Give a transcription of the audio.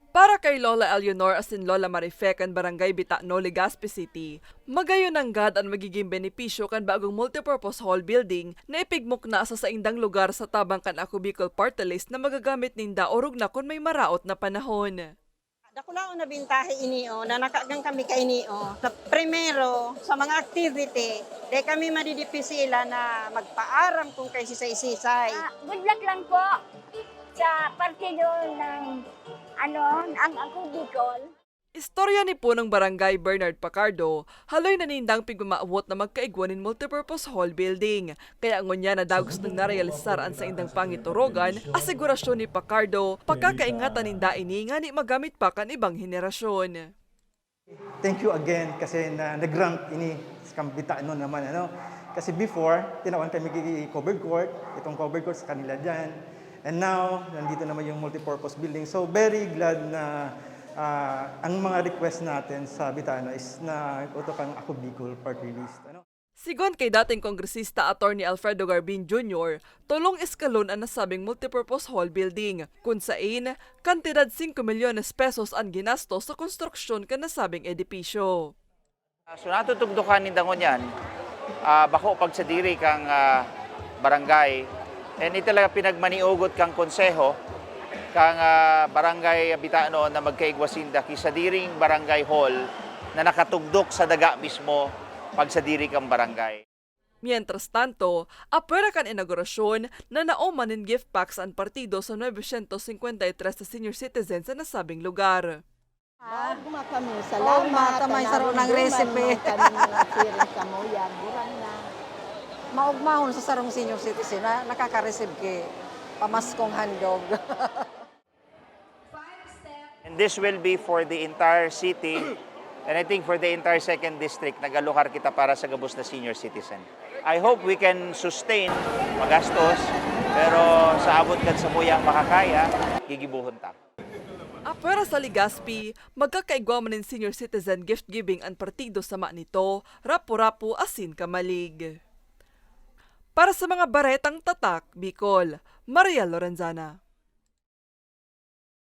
Para kay Lola Eleanor asin Lola Marife kan Barangay Bitano, Legazpi City, magayon ang gad ang magiging benepisyo kan bagong multipurpose hall building na ipigmok na sa saindang lugar sa tabang kan Ako Bicol Party List na magagamit ninda orog na kun may maraot na panahon. Dakulao na bintahe inio na nakagang kami kay inio. Sa primero, sa mga activity, de kami madidipisi na magpaaram kung kay sisay-sisay. Good luck lang po sa partido ng ang Ako Bicol. Istorya ni punong barangay Bernard Pacardo, haloy na nindang pigmamaawot na magkaigwanin multipurpose hall building. Kaya ngunya na dagos nang narealisar ang sa indang pangiturogan, asigurasyon ni Pacardo, pagkakaingatan ninda ini nga ni magamit pa kan ibang henerasyon. Thank you again kasi na nag-rank ini sa Bitano naman. Kasi before, tinawan kami covered court, itong covered court sa kanila dyan. And now, nandito naman yung multipurpose building. So very glad na ang mga request natin sa Bitano is na ito kang Ako Bicol Party List. Sigon kay dating kongresista Attorney Alfredo Garbin Jr., tulong eskalon ang nasabing multipurpose hall building, kung saan kantidad 5 milyones pesos ang ginastos sa konstruksyon kan nasabing edipisyo. So natutugdukan ni dangon yan, bako pag sa diri kang barangay, and ito talaga pinagmaniugot kang konseho, kang barangay Bitano na magkaigwasinda kisa diring barangay hall na nakatugdok sa daga mismo pag sa diri kang barangay. Mientras tanto, apwera kan inaugurasyon na naumanin gift packs ang partido sa 953 sa senior citizens sa nasabing lugar. Guma kami, salamat. May saro ng recipe. Maugmahon sa sarong senior citizen na nakaka-receive kay pamaskong handog. And this will be for the entire city, and I think for the entire 2nd district, nagaluhar kita para sa gabos na senior citizen. I hope we can sustain magastos, pero sa abot kad sa muyang makakaya, gigibuhon ta. Apwera sa Legazpi, magkakaigwa man ng senior citizen gift giving ang partido sama nito, rapo-rapo asin kamalig. Para sa mga baretang tatak, Bicol, Maria Lorenzana.